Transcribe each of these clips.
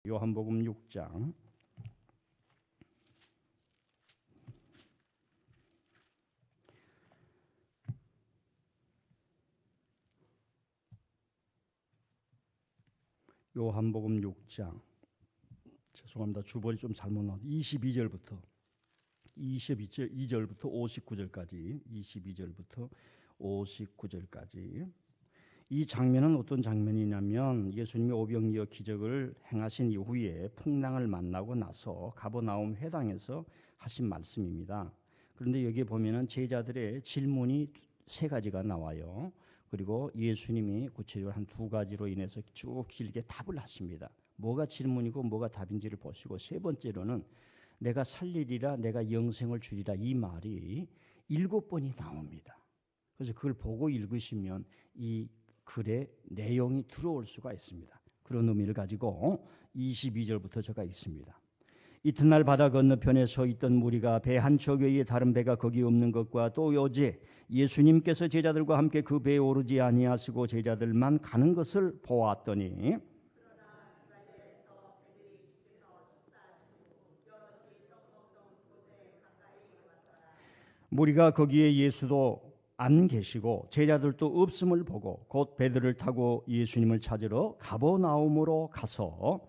요한복음 6장 요한복음 6장 죄송합니다. 주벌이 좀 잘못 나왔 22절부터 59절까지 22절부터 59절까지 이 장면은 어떤 장면이냐면 예수님이 오병이어 기적을 행하신 이후에 풍랑을 만나고 나서 가버나움 회당에서 하신 말씀입니다. 그런데 여기 보면은 제자들의 질문이 세 가지가 나와요. 그리고 예수님이 구체적으로 한 두 가지로 인해서 쭉 길게 답을 하십니다. 뭐가 질문이고 뭐가 답인지를 보시고 세 번째로는 내가 살리리라, 내가 영생을 주리라, 이 말이 7번이 나옵니다. 그래서 그걸 보고 읽으시면 이 글의 내용이 들어올 수가 있습니다. 그런 의미를 가지고 22절부터 제가 있습니다. 이튿날 바다 건너편에 서 있던 무리가 배 한 척 외에 다른 배가 거기 없는 것과 또 어제 예수님께서 제자들과 함께 그 배에 오르지 아니하시고 제자들만 가는 것을 보았더니 무리가 거기에 예수도 안 계시고 제자들도 없음을 보고 곧 배들을 타고 예수님을 찾으러 가버나움으로 가서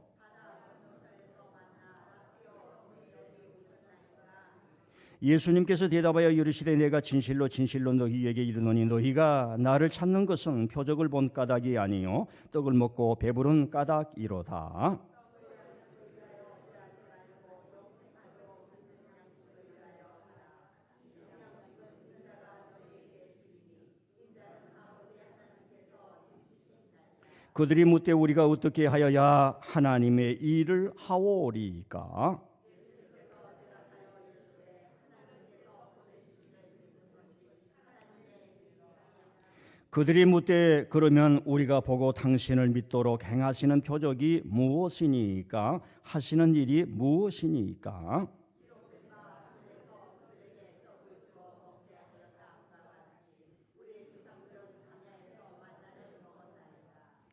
예수님께서 대답하여 이르시되 내가 진실로 진실로 너희에게 이르노니 너희가 나를 찾는 것은 표적을 본 까닭이 아니요 떡을 먹고 배부른 까닭이로다. 그들이 묻되 우리가 어떻게 하여야 하나님의 일을 하오리까? 그들이 묻되 그러면 우리가 보고 당신을 믿도록 행하시는 표적이 무엇이니까? 하시는 일이 무엇이니까?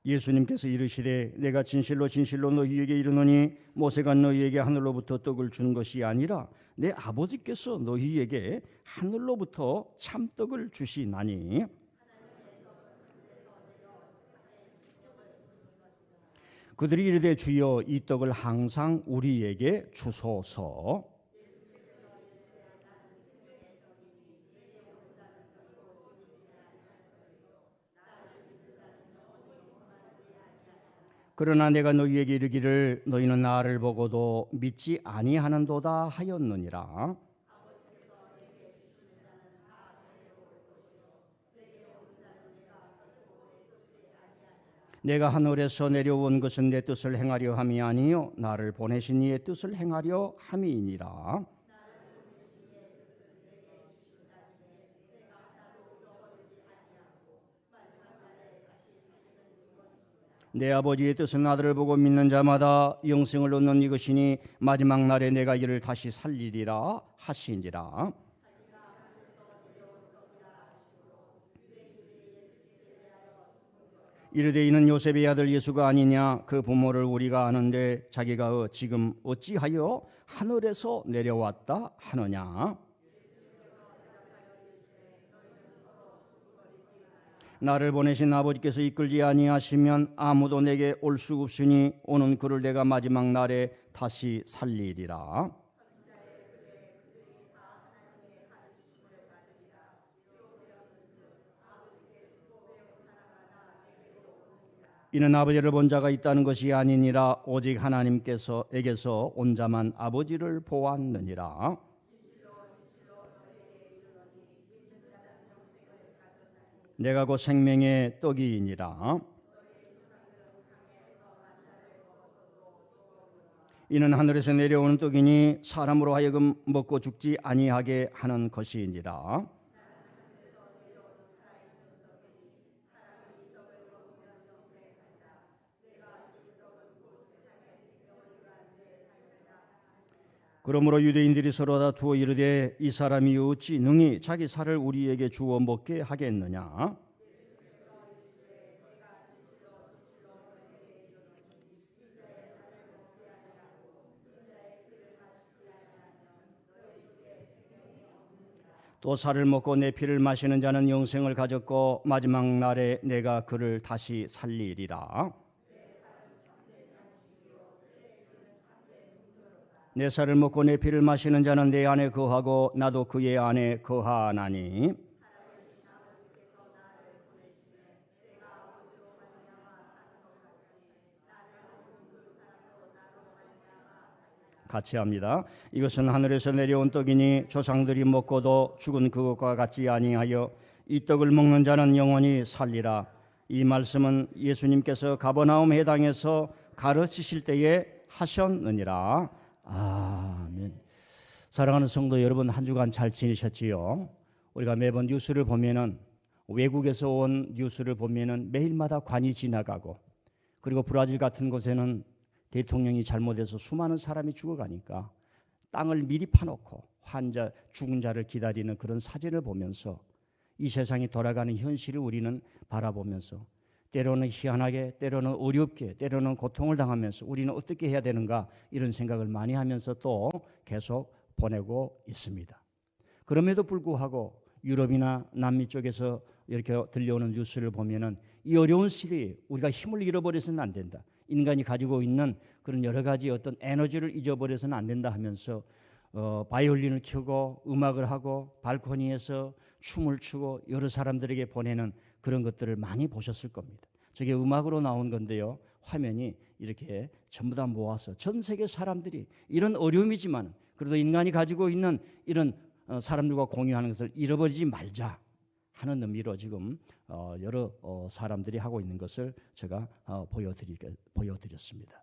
예수님께서 이르시되 내가 진실로 진실로 너희에게 이르노니 모세가 너희에게 하늘로부터 떡을 준 것이 아니라 내 아버지께서 너희에게 하늘로부터 참떡을 주시나니 그들이 이르되 주여 이 떡을 항상 우리에게 주소서. 그러나 내가 너희에게 이르기를 너희는 나를 보고도 믿지 아니하는도다 하였느니라. 내가 하늘에서 내려온 것은 내 뜻을 행하려 함이 아니요 나를 보내신 이의 뜻을 행하려 함이니라. 내 아버지의 뜻은 아들을 보고 믿는 자마다 영생을 얻는 이것이니 마지막 날에 내가 이를 다시 살리리라 하시니라. 이르되 이는 요셉의 아들 예수가 아니냐? 그 부모를 우리가 아는데 자기가 지금 어찌하여 하늘에서 내려왔다 하느냐? 나를 보내신 아버지께서 이끌지 아니하시면 아무도 내게 올 수 없으니 오는 그를 내가 마지막 날에 다시 살리리라. 이는 아버지를 본 자가 있다는 것이 아니니라 오직 하나님께서에게서 온 자만 아버지를 보았느니라. 내가 곧 생명의 떡이니라. 이는 하늘에서 내려오는 떡이니 사람으로 하여금 먹고 죽지 아니하게 하는 것이니라. 그러므로 유대인들이 서로 다투어 이르되 이 사람이 어찌 능히 자기 살을 우리에게 주어 먹게 하겠느냐? 또 살을 먹고 내 피를 마시는 자는 영생을 가졌고 마지막 날에 내가 그를 다시 살리리라. 내 살을 먹고 내 피를 마시는 자는 내 안에 거하고 나도 그의 안에 거하나니 같이 합니다. 이것은 하늘에서 내려온 떡이니 조상들이 먹고도 죽은 그것과 같지 아니하여 이 떡을 먹는 자는 영원히 살리라. 이 말씀은 예수님께서 가버나움 회당에서 가르치실 때에 하셨느니라. 아멘. 사랑하는 성도 여러분, 한 주간 잘 지내셨지요? 우리가 매번 뉴스를 보면은, 외국에서 온 뉴스를 보면은 매일마다 관이 지나가고, 그리고 브라질 같은 곳에는 대통령이 잘못해서 수많은 사람이 죽어가니까 땅을 미리 파놓고 환자, 죽은 자를 기다리는 그런 사진을 보면서 이 세상이 돌아가는 현실을 우리는 바라보면서 때로는 희한하게, 때로는 어렵게, 때로는 고통을 당하면서 우리는 어떻게 해야 되는가 이런 생각을 많이 하면서 또 계속 보내고 있습니다. 그럼에도 불구하고 유럽이나 남미 쪽에서 이렇게 들려오는 뉴스를 보면은 이 어려운 시대에 우리가 힘을 잃어버려서는 안 된다. 인간이 가지고 있는 그런 여러 가지 어떤 에너지를 잊어버려서는 안 된다 하면서 바이올린을 켜고 음악을 하고 발코니에서 춤을 추고 여러 사람들에게 보내는 그런 것들을 많이 보셨을 겁니다. 저게 음악으로 나온 건데요. 화면이 이렇게 전부 다 모아서 전 세계 사람들이 이런 어려움이지만 그래도 인간이 가지고 있는 이런 사람들과 공유하는 것을 잃어버리지 말자 하는 의미로 지금 여러 사람들이 하고 있는 것을 제가 보여드렸습니다.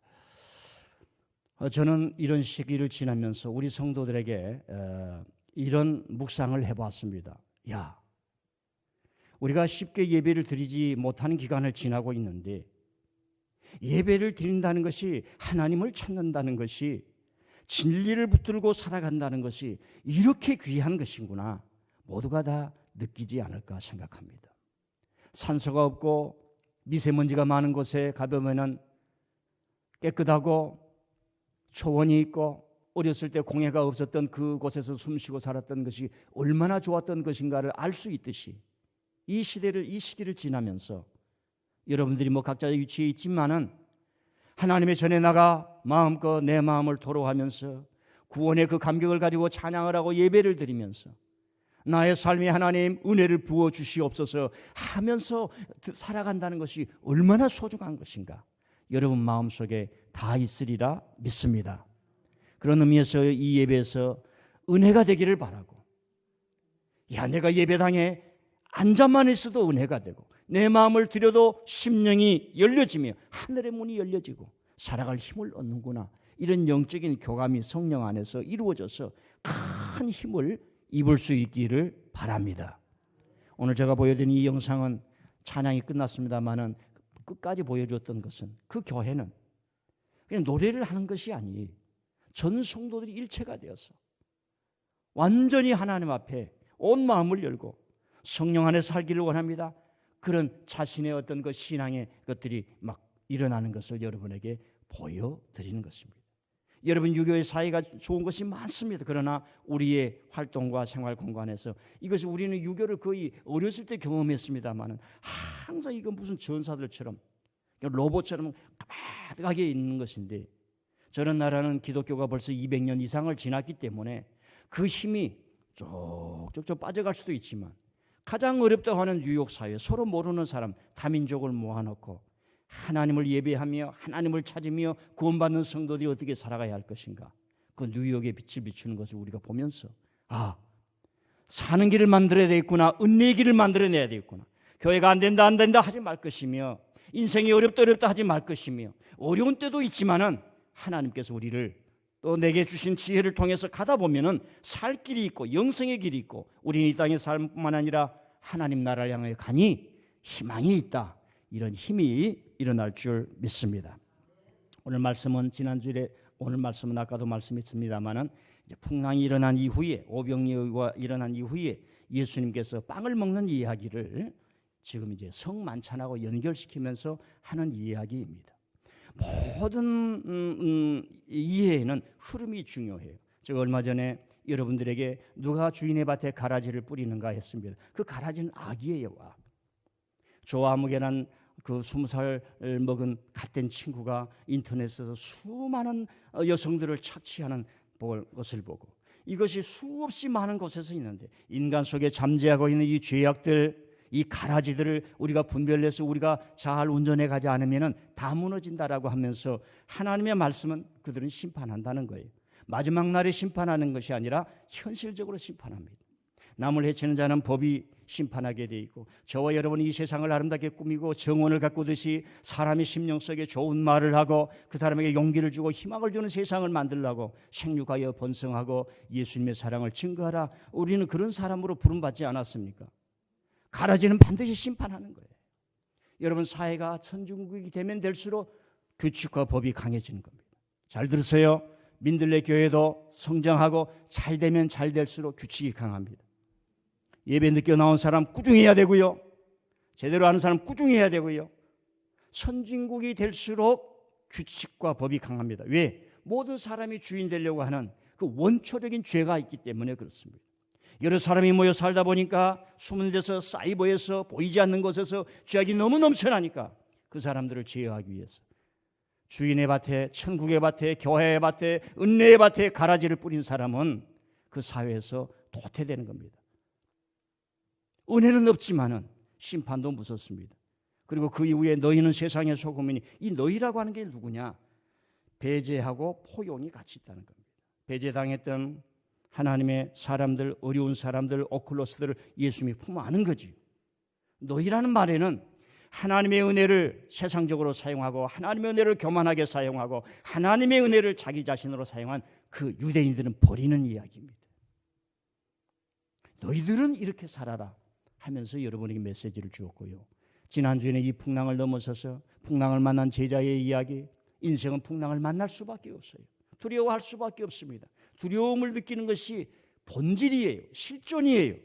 저는 이런 시기를 지나면서 우리 성도들에게 이런 묵상을 해봤습니다. 야, 우리가 쉽게 예배를 드리지 못하는 기간을 지나고 있는데 예배를 드린다는 것이 하나님을 찾는다는 것이 진리를 붙들고 살아간다는 것이 이렇게 귀한 것이구나 모두가 다 느끼지 않을까 생각합니다. 산소가 없고 미세먼지가 많은 곳에 가보면은 깨끗하고 초원이 있고 어렸을 때 공해가 없었던 그곳에서 숨쉬고 살았던 것이 얼마나 좋았던 것인가를 알 수 있듯이 이 시기를 지나면서 여러분들이 각자의 위치에 있지만은 하나님의 전에 나가 마음껏 내 마음을 토로하면서 구원의 그 감격을 가지고 찬양을 하고 예배를 드리면서 나의 삶에 하나님 은혜를 부어 주시옵소서 하면서 살아간다는 것이 얼마나 소중한 것인가 여러분 마음속에 다 있으리라 믿습니다. 그런 의미에서 이 예배에서 은혜가 되기를 바라고 내가 예배당에 앉아만 있어도 은혜가 되고 내 마음을 들여도 심령이 열려지며 하늘의 문이 열려지고 살아갈 힘을 얻는구나 이런 영적인 교감이 성령 안에서 이루어져서 큰 힘을 입을 수 있기를 바랍니다. 오늘 제가 보여드린 이 영상은 찬양이 끝났습니다마는 끝까지 보여줬던 것은 그 교회는 그냥 노래를 하는 것이 아니 전 성도들이 일체가 되어서 완전히 하나님 앞에 온 마음을 열고 성령 안에 살기를 원합니다. 그런 자신의 어떤 그 신앙의 것들이 막 일어나는 것을 여러분에게 보여드리는 것입니다. 여러분 유교의 사이가 좋은 것이 많습니다. 그러나 우리의 활동과 생활 공간에서 이것이 우리는 유교를 거의 어렸을 때 경험했습니다마는 항상 이거 무슨 전사들처럼 로봇처럼 가득하게 있는 것인데 저런 나라는 기독교가 벌써 200년 이상을 지났기 때문에 그 힘이 쪽쪽쪽 빠져갈 수도 있지만 가장 어렵다고 하는 뉴욕 사회 서로 모르는 사람 다민족을 모아놓고 하나님을 예배하며 하나님을 찾으며 구원받는 성도들이 어떻게 살아가야 할 것인가 그 뉴욕의 빛을 비추는 것을 우리가 보면서 사는 길을 만들어야 되겠구나 은혜의 길을 만들어내야 되겠구나 교회가 안 된다 하지 말 것이며 인생이 어렵다 하지 말 것이며 어려운 때도 있지만은 하나님께서 우리를 또 내게 주신 지혜를 통해서 가다 보면은 살 길이 있고 영생의 길이 있고 우리는 이 땅에 살 뿐만 아니라 하나님 나라를 향해 가니 희망이 있다. 이런 힘이 일어날 줄 믿습니다. 오늘 말씀은 오늘 말씀은 아까도 말씀했습니다마는 이제 풍랑이 일어난 이후에 오병이어가 일어난 이후에 예수님께서 빵을 먹는 이야기를 지금 이제 성만찬하고 연결시키면서 하는 이야기입니다. 모든 이해에는 흐름이 중요해요. 제가 얼마 전에 여러분들에게 누가 주인의 밭에 가라지를 뿌리는가 했습니다. 그 가라지는 악이에요. 악. 저와 아무개란 그 20살 먹은 갓된 친구가 인터넷에서 수많은 여성들을 착취하는 것을 보고, 이것이 수없이 많은 곳에서 있는데 인간 속에 잠재하고 있는 이 죄악들, 이 가라지들을 우리가 분별해서 우리가 잘 운전해 가지 않으면 다 무너진다라고 하면서 하나님의 말씀은 그들은 심판한다는 거예요. 마지막 날에 심판하는 것이 아니라 현실적으로 심판합니다. 남을 해치는 자는 법이 심판하게 돼 있고, 저와 여러분이 이 세상을 아름답게 꾸미고 정원을 가꾸듯이 사람의 심령 속에 좋은 말을 하고 그 사람에게 용기를 주고 희망을 주는 세상을 만들려고 생육하여 번성하고 예수님의 사랑을 증거하라. 우리는 그런 사람으로 부름받지 않았습니까? 가라지는 반드시 심판하는 거예요. 여러분, 사회가 선진국이 되면 될수록 규칙과 법이 강해지는 겁니다. 잘 들으세요. 민들레 교회도 성장하고 잘 되면 잘 될수록 규칙이 강합니다. 예배 늦게 나온 사람 꾸중해야 되고요. 제대로 하는 사람 꾸중해야 되고요. 선진국이 될수록 규칙과 법이 강합니다. 왜? 모든 사람이 주인 되려고 하는 그 원초적인 죄가 있기 때문에 그렇습니다. 여러 사람이 모여 살다 보니까 숨은 데서 사이버에서 보이지 않는 곳에서 죄악이 너무 넘쳐나니까 그 사람들을 제어하기 위해서 주인의 밭에, 천국의 밭에, 교회의 밭에, 은혜의 밭에 가라지를 뿌린 사람은 그 사회에서 도태되는 겁니다. 은혜는 없지만은 심판도 무섭습니다. 그리고 그 이후에 너희는 세상의 소금이니, 이 너희라고 하는 게 누구냐? 배제하고 포용이 같이 있다는 겁니다. 배제당했던 하나님의 사람들, 어려운 사람들, 오클로스들을 예수님이 품어 안은 거지. 너희라는 말에는 하나님의 은혜를 세상적으로 사용하고 하나님의 은혜를 교만하게 사용하고 하나님의 은혜를 자기 자신으로 사용한 그 유대인들은 버리는 이야기입니다. 너희들은 이렇게 살아라 하면서 여러분에게 메시지를 주었고요. 지난주에는 이 풍랑을 넘어서서 풍랑을 만난 제자의 이야기, 인생은 풍랑을 만날 수밖에 없어요. 두려워할 수밖에 없습니다. 두려움을 느끼는 것이 본질이에요. 실존이에요.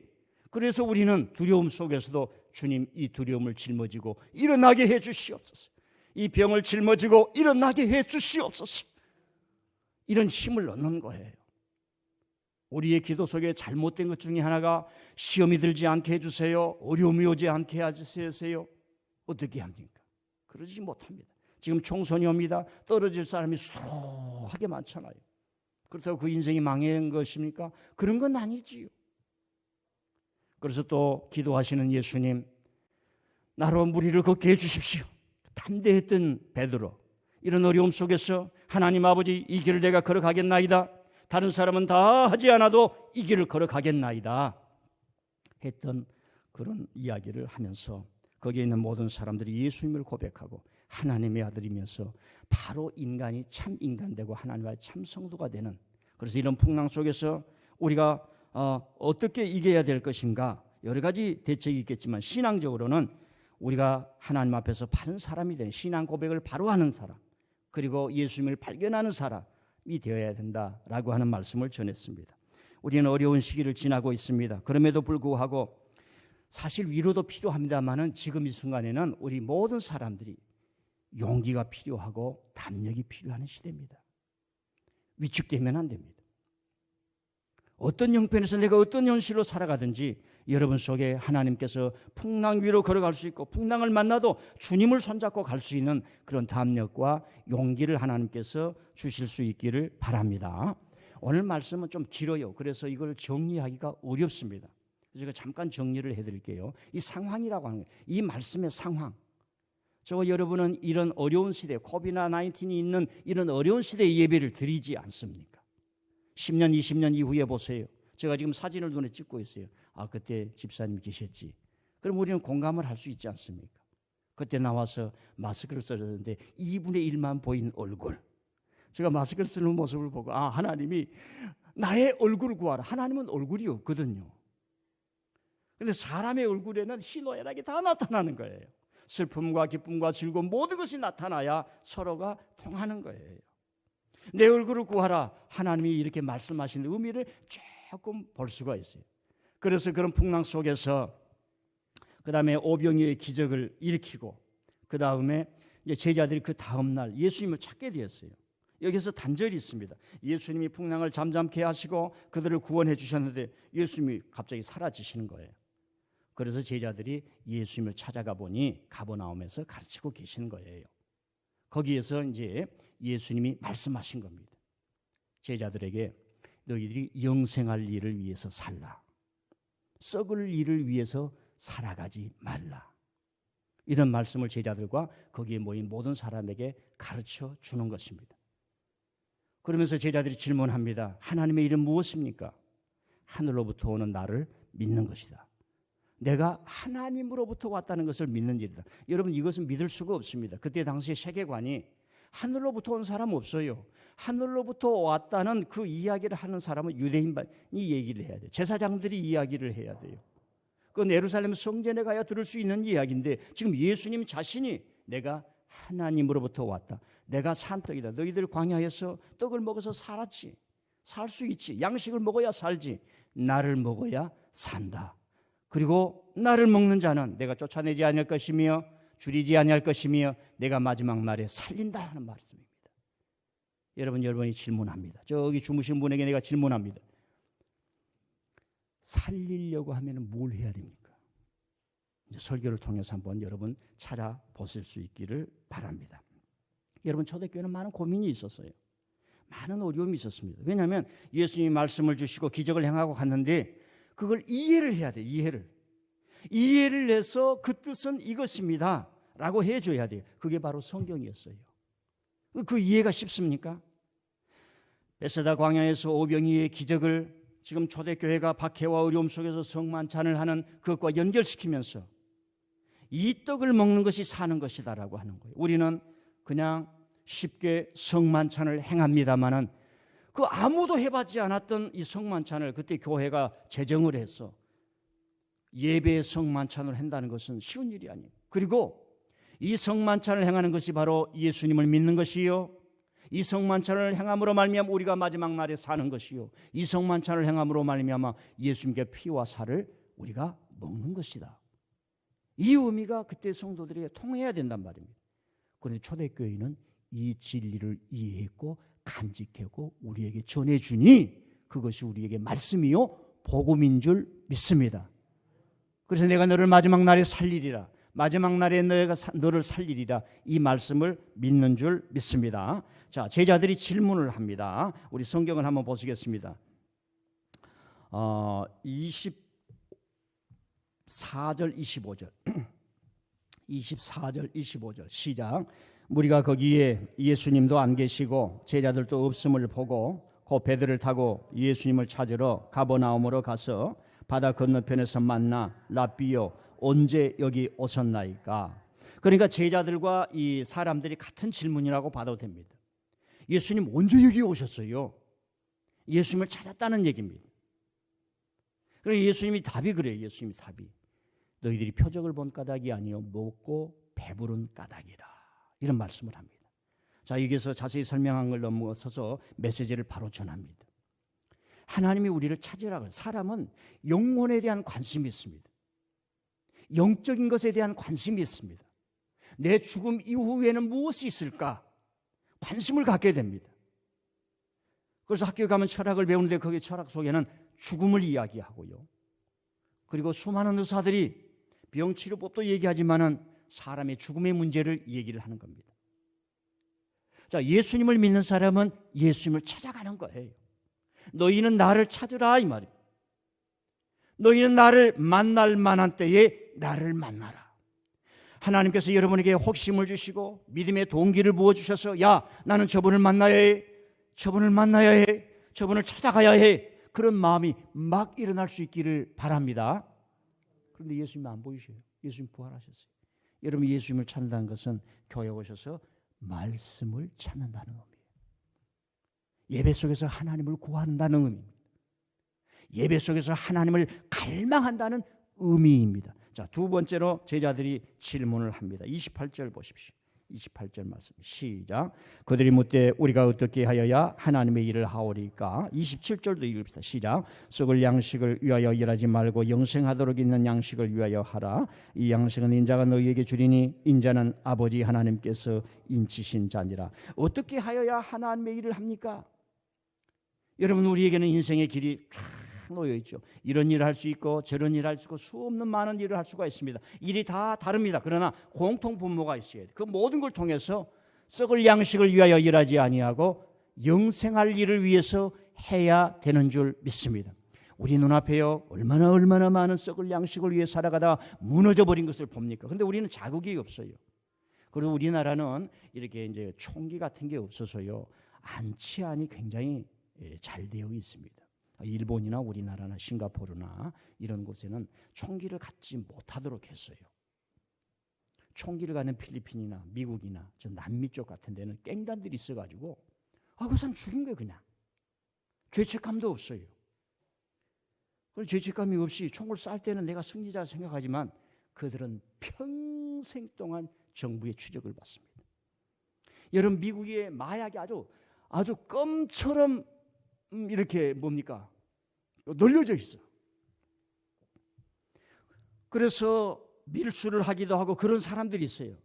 그래서 우리는 두려움 속에서도 주님, 이 두려움을 짊어지고 일어나게 해 주시옵소서. 이 병을 짊어지고 일어나게 해 주시옵소서. 이런 힘을 얻는 거예요. 우리의 기도 속에 잘못된 것 중에 하나가 시험이 들지 않게 해주세요, 어려움이 오지 않게 해주세요. 어떻게 합니까? 그러지 못합니다. 지금 총선이 옵니다. 떨어질 사람이 수두룩하게 많잖아요. 그렇다고 그 인생이 망한 것입니까? 그런 건 아니지요. 그래서 또 기도하시는 예수님, 나로 무리를 걷게 해주십시오. 담대했던 베드로, 이런 어려움 속에서 하나님 아버지, 이 길을 내가 걸어가겠나이다. 다른 사람은 다 하지 않아도 이 길을 걸어가겠나이다 했던 그런 이야기를 하면서 거기에 있는 모든 사람들이 예수님을 고백하고 하나님의 아들이면서 바로 인간이 참 인간 되고 하나님의 참 성도가 되는, 그래서 이런 풍랑 속에서 우리가 어떻게 이겨야 될 것인가, 여러 가지 대책이 있겠지만 신앙적으로는 우리가 하나님 앞에서 바른 사람이 되는, 신앙 고백을 바로 하는 사람, 그리고 예수님을 발견하는 사람이 되어야 된다라고 하는 말씀을 전했습니다. 우리는 어려운 시기를 지나고 있습니다. 그럼에도 불구하고 사실 위로도 필요합니다만은 지금 이 순간에는 우리 모든 사람들이 용기가 필요하고 담력이 필요한 시대입니다. 위축되면 안 됩니다. 어떤 형편에서 내가 어떤 현실로 살아가든지 여러분 속에 하나님께서 풍랑 위로 걸어갈 수 있고 풍랑을 만나도 주님을 손잡고 갈 수 있는 그런 담력과 용기를 하나님께서 주실 수 있기를 바랍니다. 오늘 말씀은 좀 길어요. 그래서 이걸 정리하기가 어렵습니다. 그래서 제가 잠깐 정리를 해드릴게요. 이 상황이라고 하는 거예요. 이 말씀의 상황. 저와 여러분은 이런 어려운 시대, 코비드-19이 있는 이런 어려운 시대에 예배를 드리지 않습니까? 10년, 20년 이후에 보세요. 제가 지금 사진을 눈에 찍고 있어요. 아, 그때 집사님이 계셨지. 그럼 우리는 공감을 할 수 있지 않습니까? 그때 나와서 마스크를 써줬는데 2분의 1만 보인 얼굴. 제가 마스크를 쓰는 모습을 보고 아, 하나님이 나의 얼굴을 구하라. 하나님은 얼굴이 없거든요. 그런데 사람의 얼굴에는 희노애락이 다 나타나는 거예요. 슬픔과 기쁨과 즐거움 모든 것이 나타나야 서로가 통하는 거예요. 내 얼굴을 구하라. 하나님이 이렇게 말씀하시는 의미를 조금 볼 수가 있어요. 그래서 그런 풍랑 속에서 그 다음에 오병이어의 기적을 일으키고 그 다음에 이제 제자들이 그 다음 날 예수님을 찾게 되었어요. 여기서 단절이 있습니다. 예수님이 풍랑을 잠잠케 하시고 그들을 구원해 주셨는데 예수님이 갑자기 사라지시는 거예요. 그래서 제자들이 예수님을 찾아가 보니 가버나움에서 가르치고 계시는 거예요. 거기에서 이제 예수님이 말씀하신 겁니다. 제자들에게 너희들이 영생할 일을 위해서 살라. 썩을 일을 위해서 살아가지 말라. 이런 말씀을 제자들과 거기에 모인 모든 사람에게 가르쳐 주는 것입니다. 그러면서 제자들이 질문합니다. 하나님의 일은 무엇입니까? 하늘로부터 오는 나를 믿는 것이다. 내가 하나님으로부터 왔다는 것을 믿는 일이다. 여러분, 이것은 믿을 수가 없습니다. 그때 당시의 세계관이 하늘로부터 온 사람 없어요. 하늘로부터 왔다는 그 이야기를 하는 사람은 유대인이 얘기를 해야 돼요. 제사장들이 이야기를 해야 돼요. 그건 예루살렘 성전에 가야 들을 수 있는 이야기인데 지금 예수님 자신이 내가 하나님으로부터 왔다. 내가 산떡이다. 너희들 광야에서 떡을 먹어서 살았지. 살 수 있지. 양식을 먹어야 살지. 나를 먹어야 산다. 그리고 나를 먹는 자는 내가 쫓아내지 아니할 것이며 줄이지 아니할 것이며 내가 마지막 날에 살린다 하는 말씀입니다. 여러분이 질문합니다. 저기 주무신 분에게 내가 질문합니다. 살리려고 하면 뭘 해야 됩니까? 이제 설교를 통해서 한번 여러분 찾아보실 수 있기를 바랍니다. 여러분, 초대교회는 많은 고민이 있었어요. 많은 어려움이 있었습니다. 왜냐하면 예수님이 말씀을 주시고 기적을 행하고 갔는데 그걸 이해를 해야 돼요. 이해를 해서 그 뜻은 이것입니다 라고 해줘야 돼요. 그게 바로 성경이었어요. 그 이해가 쉽습니까? 베세다 광야에서 오병이의 기적을 지금 초대교회가 박해와 어려움 속에서 성만찬을 하는 그것과 연결시키면서 이 떡을 먹는 것이 사는 것이다라고 하는 거예요. 우리는 그냥 쉽게 성만찬을 행합니다마는 그 아무도 해봤지 않았던 이 성만찬을 그때 교회가 제정을 해서 예배의 성만찬을 한다는 것은 쉬운 일이 아니에요. 그리고 이 성만찬을 행하는 것이 바로 예수님을 믿는 것이요, 이 성만찬을 행함으로 말미암아 우리가 마지막 날에 사는 것이요, 이 성만찬을 행함으로 말미암아 예수님께 피와 살을 우리가 먹는 것이다. 이 의미가 그때 성도들에게 통해야 된단 말입니다. 그런데 초대교회는 이 진리를 이해했고 간직하고 우리에게 전해주니 그것이 우리에게 말씀이요 복음인 줄 믿습니다. 그래서 내가 너를 마지막 날에 살리리라, 마지막 날에 내가 너를 살리리라, 이 말씀을 믿는 줄 믿습니다. 자, 제자들이 질문을 합니다. 우리 성경을 한번 보시겠습니다. 24절 25절 24절 25절 시작. 무리가 거기에 예수님도 안 계시고 제자들도 없음을 보고 곧 배들을 타고 예수님을 찾으러 가버나움으로 가서 바다 건너편에서 만나 랍비요 언제 여기 오셨나이까. 그러니까 제자들과 이 사람들이 같은 질문이라고 봐도 됩니다. 예수님 언제 여기 오셨어요? 예수님을 찾았다는 얘기입니다. 그래서 예수님이 답이 그래요. 예수님이 답이 너희들이 표적을 본 까닭이 아니요 먹고 배부른 까닭이라, 이런 말씀을 합니다. 자, 여기서 자세히 설명한 걸 넘어서서 메시지를 바로 전합니다. 하나님이 우리를 찾으라고, 사람은 영혼에 대한 관심이 있습니다. 영적인 것에 대한 관심이 있습니다. 내 죽음 이후에는 무엇이 있을까? 관심을 갖게 됩니다. 그래서 학교에 가면 철학을 배우는데 거기 철학 속에는 죽음을 이야기하고요. 그리고 수많은 의사들이 병치료법도 얘기하지만은 사람의 죽음의 문제를 얘기를 하는 겁니다. 자, 예수님을 믿는 사람은 예수님을 찾아가는 거예요. 너희는 나를 찾으라 이 말이에요. 너희는 나를 만날 만한 때에 나를 만나라. 하나님께서 여러분에게 혹심을 주시고 믿음의 동기를 부어주셔서 야, 나는 저분을 만나야 해, 저분을 만나야 해, 저분을 찾아가야 해, 그런 마음이 막 일어날 수 있기를 바랍니다. 그런데 예수님 안 보이셔요. 예수님 부활하셨어요. 여러분, 예수님을 찾는다는 것은 교회에 오셔서 말씀을 찾는다는 의미예요. 예배 속에서 하나님을 구한다는 의미입니다. 예배 속에서 하나님을 갈망한다는 의미입니다. 자, 두 번째로 제자들이 질문을 합니다. 28절 보십시오. 28절 말씀 시작. 그들이 묻되 우리가 어떻게 하여야 하나님의 일을 하오리까? 27절도 읽읍시다. 시작. 썩을 양식을 위하여 일하지 말고 영생하도록 있는 양식을 위하여 하라. 이 양식은 인자가 너희에게 주리니 인자는 아버지 하나님께서 인치신 자니라. 어떻게 하여야 하나님의 일을 합니까? 여러분, 우리에게는 인생의 길이 놓여 있죠. 이런 일을 할 수 있고 저런 일을 할 수 있고 수없는 많은 일을 할 수가 있습니다. 일이 다 다릅니다. 그러나 공통 분모가 있어야 돼요. 그 모든 걸 통해서 썩을 양식을 위하여 일하지 아니하고 영생할 일을 위해서 해야 되는 줄 믿습니다. 우리 눈앞에요, 얼마나 많은 썩을 양식을 위해 살아가다 무너져 버린 것을 봅니까? 근데 우리는 자극이 없어요. 그리고 우리나라는 이렇게 이제 총기 같은 게 없어서요, 안치안이 굉장히 잘 되어 있습니다. 일본이나 우리나라나 싱가포르나 이런 곳에는 총기를 갖지 못하도록 했어요. 총기를 갖는 필리핀이나 미국이나 저 남미 쪽 같은 데는 깽단들이 있어가지고 그 사람 죽인 거예요. 그냥 죄책감도 없어요. 죄책감이 없이 총을 쌀 때는 내가 승리자 생각하지만 그들은 평생 동안 정부의 추적을 받습니다. 여러분, 미국의 마약이 아주 껌처럼 이렇게 뭡니까? 널려져 있어. 그래서 밀수를 하기도 하고 그런 사람들이 있어요.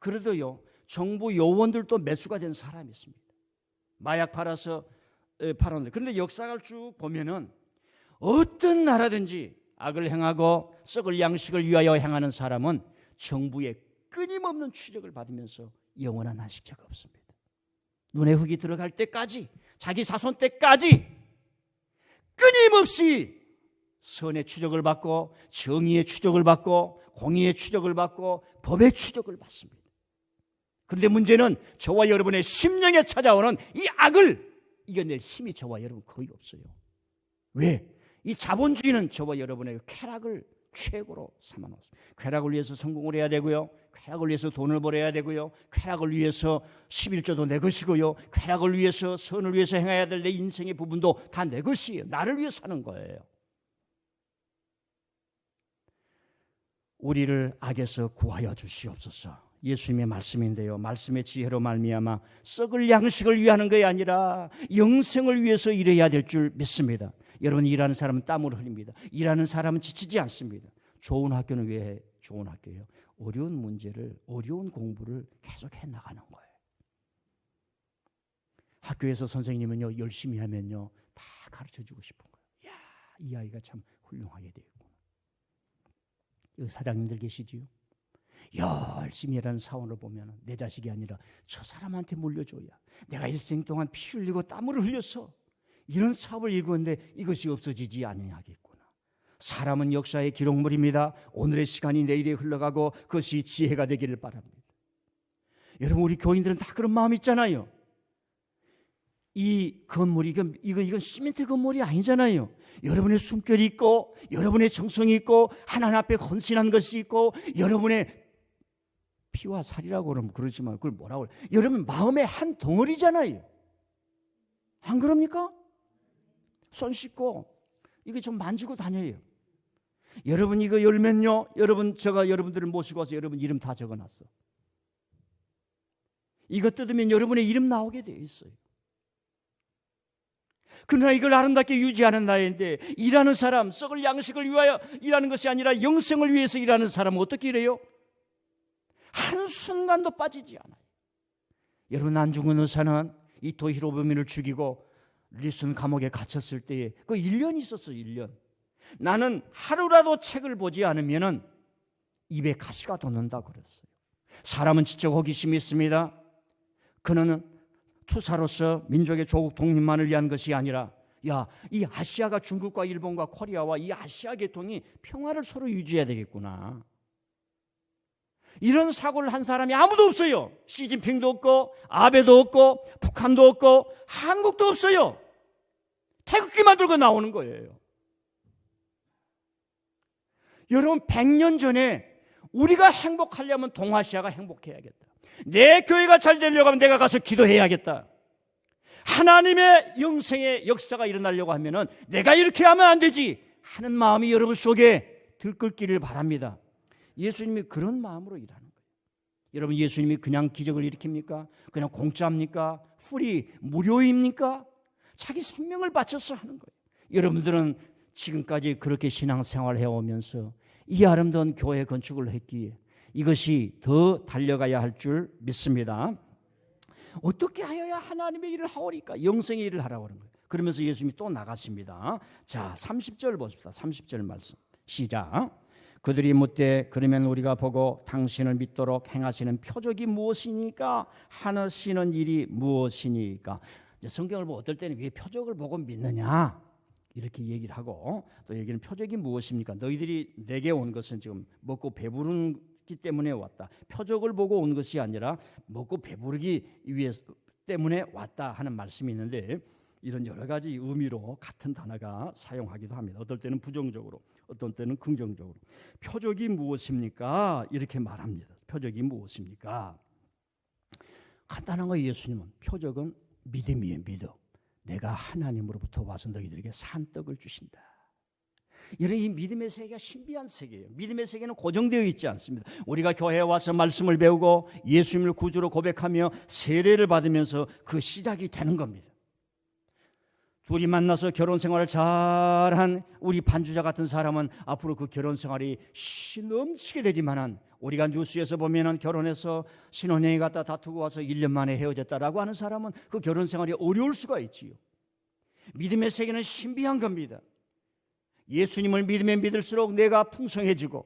그래도요, 정부 요원들도 매수가 된 사람이 있습니다. 마약 팔아서 팔았는데, 그런데 역사를 쭉 보면은 어떤 나라든지 악을 행하고 썩을 양식을 위하여 행하는 사람은 정부의 끊임없는 추적을 받으면서 영원한 안식처가 없습니다. 눈에 흙이 들어갈 때까지, 자기 자손 때까지 끊임없이 선의 추적을 받고 정의의 추적을 받고 공의의 추적을 받고 법의 추적을 받습니다. 그런데 문제는 저와 여러분의 심령에 찾아오는 이 악을 이겨낼 힘이 저와 여러분 거의 없어요. 왜? 이 자본주의는 저와 여러분의 쾌락을 최고로 삼아놓습니다. 쾌락을 위해서 성공을 해야 되고요, 쾌락을 위해서 돈을 벌어야 되고요, 쾌락을 위해서 11조도 내 것이고요, 쾌락을 위해서 선을 위해서 행해야 될 내 인생의 부분도 다 내 것이에요. 나를 위해 사는 거예요. 우리를 악에서 구하여 주시옵소서. 예수님의 말씀인데요, 말씀의 지혜로 말미암아 썩을 양식을 위하는 것이 아니라 영생을 위해서 일해야 될 줄 믿습니다. 여러분, 일하는 사람은 땀을 흘립니다. 일하는 사람은 지치지 않습니다. 좋은 학교는 왜 좋은 학교예요? 어려운 문제를, 어려운 공부를 계속해 나가는 거예요. 학교에서 선생님은요, 열심히 하면요 다 가르쳐주고 싶은 거예요. 이 아이가 참 훌륭하게 되겠구나. 여기 사장님들 계시지요? 열심히 일하는 사원을 보면 내 자식이 아니라 저 사람한테 물려줘야 내가 일생 동안 피 흘리고 땀을 흘려서 이런 사업을 이루었는데 이것이 없어지지 아니하겠구나. 사람은 역사의 기록물입니다. 오늘의 시간이 내일에 흘러가고 그것이 지혜가 되기를 바랍니다. 여러분, 우리 교인들은 다 그런 마음 있잖아요. 이 건물이 이건 시멘트 건물이 아니잖아요. 여러분의 숨결이 있고 여러분의 정성이 있고 하나님 앞에 헌신한 것이 있고 여러분의 피와 살이라고 그러면 그러지만 그걸 뭐라고 그래요? 여러분 마음의 한 덩어리잖아요. 안 그럽니까? 손 씻고 이거 좀 만지고 다녀요. 여러분 이거 열면요, 제가 여러분들을 모시고 와서 여러분 이름 다 적어놨어. 이거 뜯으면 여러분의 이름 나오게 돼 있어요. 그러나 이걸 아름답게 유지하는 나인데, 일하는 사람, 썩을 양식을 위하여 일하는 것이 아니라 영생을 위해서 일하는 사람은 어떻게 이래요? 한순간도 빠지지 않아요. 여러분, 안중근 의사는 이 도히로부미를 죽이고 리슨 감옥에 갇혔을 때에 그 1년 있었어요. 1년. 나는 하루라도 책을 보지 않으면 입에 가시가 돋는다 그랬어요. 사람은 지적 호기심이 있습니다. 그는 투사로서 민족의 조국 독립만을 위한 것이 아니라 이 아시아가 중국과 일본과 코리아와 이 아시아 계통이 평화를 서로 유지해야 되겠구나. 이런 사고를 한 사람이 아무도 없어요. 시진핑도 없고 아베도 없고 북한도 없고 한국도 없어요. 태극기만 들고 나오는 거예요. 여러분, 100년 전에 우리가 행복하려면 동아시아가 행복해야겠다. 내 교회가 잘 되려고 하면 내가 가서 기도해야겠다. 하나님의 영생의 역사가 일어나려고 하면은 내가 이렇게 하면 안 되지 하는 마음이 여러분 속에 들끓기를 바랍니다. 예수님이 그런 마음으로 일하는 거예요. 여러분, 예수님이 그냥 기적을 일으킵니까? 그냥 공짜입니까? 프리, 무료입니까? 자기 생명을 바쳐서 하는 거예요. 여러분들은 지금까지 그렇게 신앙생활을 해오면서 이 아름다운 교회 건축을 했기에 이것이 더 달려가야 할 줄 믿습니다. 어떻게 하여야 하나님의 일을 하오리까? 영생의 일을 하라고 하는 거예요. 그러면서 예수님이 또 나갔습니다. 자, 30절 보십시다. 30절 말씀 시작. 그들이 묻되 그러면 우리가 보고 당신을 믿도록 행하시는 표적이 무엇이니까? 하시는 일이 무엇이니까? 성경을 보고 어떨 때는 왜 표적을 보고 믿느냐 이렇게 얘기를 하고, 또 여기는 표적이 무엇입니까? 너희들이 내게 온 것은 지금 먹고 배부르기 때문에 왔다. 표적을 보고 온 것이 아니라 먹고 배부르기 위해서 때문에 왔다 하는 말씀이 있는데, 이런 여러 가지 의미로 같은 단어가 사용하기도 합니다. 어떨 때는 부정적으로, 어떤 때는 긍정적으로. 표적이 무엇입니까? 이렇게 말합니다. 표적이 무엇입니까? 간단한 거, 예수님은 표적은 믿음이에요. 믿음. 내가 하나님으로부터 와서 너희들에게 산떡을 주신다. 이런 이 믿음의 세계가 신비한 세계예요. 믿음의 세계는 고정되어 있지 않습니다. 우리가 교회에 와서 말씀을 배우고 예수님을 구주로 고백하며 세례를 받으면서 그 시작이 되는 겁니다. 둘이 만나서 결혼 생활을 잘한 우리 반주자 같은 사람은 앞으로 그 결혼 생활이 넘치게 되지만은, 우리가 뉴스에서 보면은 결혼해서 신혼여행 갔다 다투고 와서 1년 만에 헤어졌다라고 하는 사람은 그 결혼 생활이 어려울 수가 있지요. 믿음의 세계는 신비한 겁니다. 예수님을 믿으면 믿을수록 내가 풍성해지고,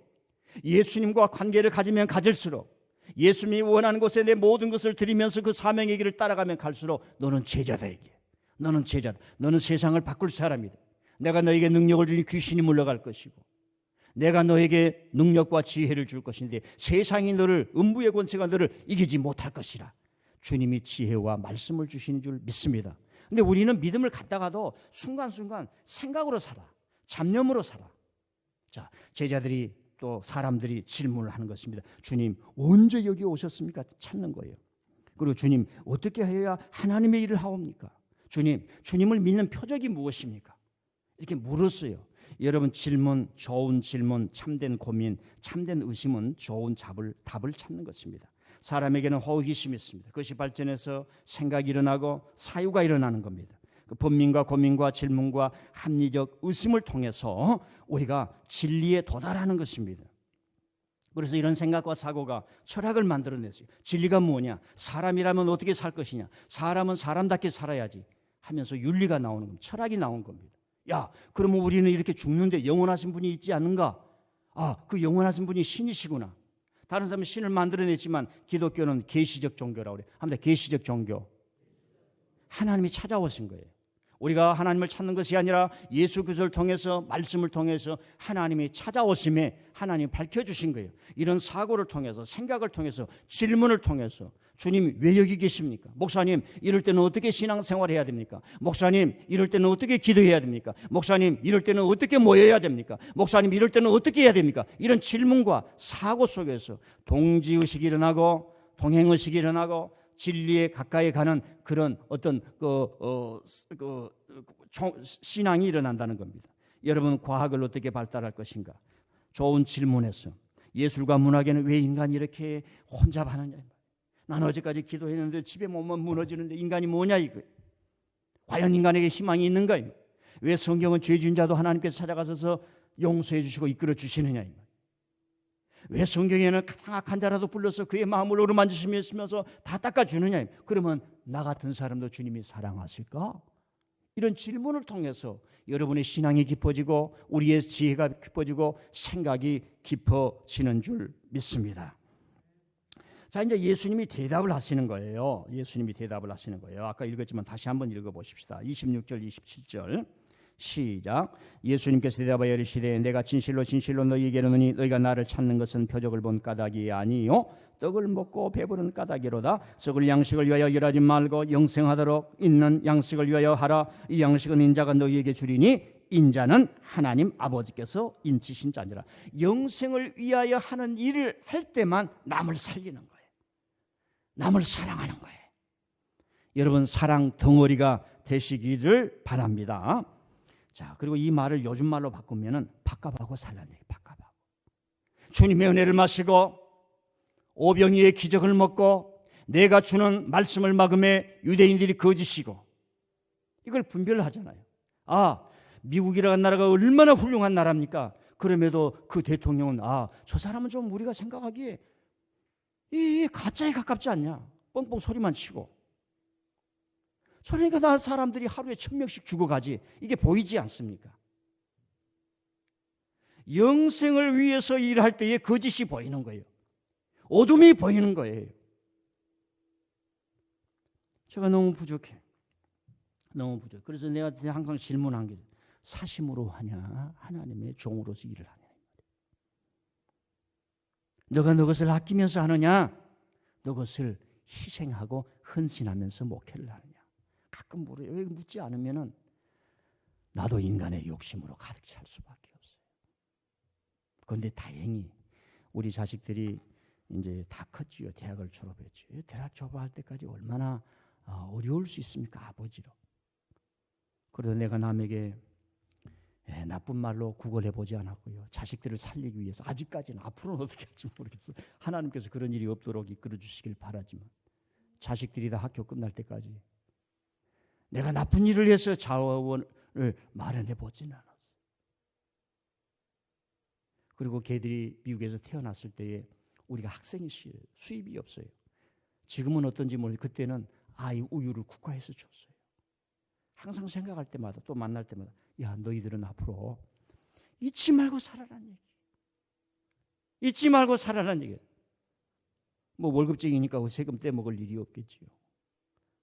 예수님과 관계를 가지면 가질수록, 예수님이 원하는 곳에 내 모든 것을 드리면서 그 사명의 길을 따라가면 갈수록 너는 제자다. 이게 너는 제자다. 너는 세상을 바꿀 사람이다. 내가 너에게 능력을 주니 귀신이 물러갈 것이고, 내가 너에게 능력과 지혜를 줄 것인데 세상이 너를, 음부의 권세가 너를 이기지 못할 것이라. 주님이 지혜와 말씀을 주시는 줄 믿습니다. 근데 우리는 믿음을 갖다가도 순간순간 생각으로 살아, 잡념으로 살아. 자, 제자들이 또 사람들이 질문을 하는 것입니다. 주님, 언제 여기 오셨습니까? 찾는 거예요. 그리고 주님, 어떻게 해야 하나님의 일을 하옵니까? 주님, 주님을 믿는 표적이 무엇입니까? 이렇게 물었어요. 여러분, 질문, 좋은 질문, 참된 고민, 참된 의심은 좋은 답을 찾는 것입니다. 사람에게는 호기심이 있습니다. 그것이 발전해서 생각이 일어나고 사유가 일어나는 겁니다. 그 본민과 고민과 질문과 합리적 의심을 통해서 우리가 진리에 도달하는 것입니다. 그래서 이런 생각과 사고가 철학을 만들어냈어요. 진리가 뭐냐? 사람이라면 어떻게 살 것이냐? 사람은 사람답게 살아야지 하면서 윤리가 나오는 겁니다. 철학이 나온 겁니다. 야, 그러면 우리는 이렇게 죽는데 영원하신 분이 있지 않는가? 아, 그 영원하신 분이 신이시구나. 다른 사람은 신을 만들어냈지만 기독교는 계시적 종교라고 그래요. 합니다. 계시적 종교. 하나님이 찾아오신 거예요. 우리가 하나님을 찾는 것이 아니라 예수 그리스도를 통해서, 말씀을 통해서 하나님이 찾아오심에 하나님이 밝혀주신 거예요. 이런 사고를 통해서, 생각을 통해서, 질문을 통해서 주님 왜 여기 계십니까? 목사님, 이럴 때는 어떻게 신앙생활해야 됩니까? 목사님, 이럴 때는 어떻게 기도해야 됩니까? 목사님, 이럴 때는 어떻게 모여야 됩니까? 목사님, 이럴 때는 어떻게 해야 됩니까? 이런 질문과 사고 속에서 동지의식이 일어나고 동행의식이 일어나고 진리에 가까이 가는 그런 어떤 신앙이 일어난다는 겁니다. 여러분, 과학을 어떻게 발달할 것인가? 좋은 질문에서 예술과 문학에는 왜 인간이 이렇게 혼잡하느냐? 나는 어제까지 기도했는데 집에 오면 무너지는데 인간이 뭐냐 이거예요. 과연 인간에게 희망이 있는가? 왜 성경은 죄진 자도 하나님께서 찾아가셔서 용서해 주시고 이끌어 주시느냐? 왜 성경에는 가장 악한 자라도 불러서 그의 마음을 어루만지시면서 다 닦아주느냐? 그러면 나 같은 사람도 주님이 사랑하실까? 이런 질문을 통해서 여러분의 신앙이 깊어지고 우리의 지혜가 깊어지고 생각이 깊어지는 줄 믿습니다. 자, 이제 예수님이 대답을 하시는 거예요. 예수님이 대답을 하시는 거예요. 아까 읽었지만 다시 한번 읽어보십시다. 26절, 27절 시작. 예수님께서 대답하여 이르시되 내가 진실로 진실로 너희에게 이르노니 너희가 나를 찾는 것은 표적을 본 까닭이 아니요 떡을 먹고 배부른 까닭이로다. 썩을 양식을 위하여 일하지 말고 영생하도록 있는 양식을 위하여 하라. 이 양식은 인자가 너희에게 주리니 인자는 하나님 아버지께서 인치신 자니라. 영생을 위하여 하는 일을 할 때만 남을 살리는 거예요. 남을 사랑하는 거예요. 여러분, 사랑 덩어리가 되시기를 바랍니다. 자, 그리고 이 말을 요즘 말로 바꾸면은 밥값하고 살라는 얘기예요. 밥값하고. 주님의 은혜를 마시고 오병이의 기적을 먹고 내가 주는 말씀을 막음에 유대인들이 거짓이고, 이걸 분별하잖아요. 미국이라는 나라가 얼마나 훌륭한 나라입니까? 그럼에도 그 대통령은 저 사람은 좀 우리가 생각하기에 이 가짜에 가깝지 않냐, 뻥뻥 소리만 치고. 그러니까 나 사람들이 하루에 1000명씩 죽어가지, 이게 보이지 않습니까? 영생을 위해서 일할 때에 거짓이 보이는 거예요. 어둠이 보이는 거예요. 제가 너무 부족해. 너무 부족해. 그래서 내가 항상 질문한 게, 사심으로 하냐, 하나님의 종으로서 일을 하냐. 너가 너것을 아끼면서 하느냐, 너것을 희생하고 헌신하면서 목회를 하느냐. 가끔 물어요. 왜 묻지 않으면은 나도 인간의 욕심으로 가득 찰 수밖에 없어요. 그런데 다행히 우리 자식들이 이제 다 컸지요. 대학을 졸업했지요. 대학 졸업할 때까지 얼마나 어려울 수 있습니까, 아버지로. 그래도 내가 남에게 나쁜 말로 구걸해 보지 않았고요. 자식들을 살리기 위해서, 아직까지는, 앞으로는 어떻게 할지 모르겠어요. 하나님께서 그런 일이 없도록 이끌어 주시길 바라지만, 자식들이 다 학교 끝날 때까지 내가 나쁜 일을 해서 자원을 마련해 보지는 않았어요. 그리고 걔들이 미국에서 태어났을 때에 우리가 학생이 수입이 없어요. 지금은 어떤지 모르겠어요. 그때는 아이 우유를 국가에서 줬어요. 항상 생각할 때마다, 또 만날 때마다, 야, 너희들은 앞으로 잊지 말고 살아라는 얘기. 잊지 말고 살아라는 얘기. 뭐 월급쟁이니까 세금 떼먹을 일이 없겠지요.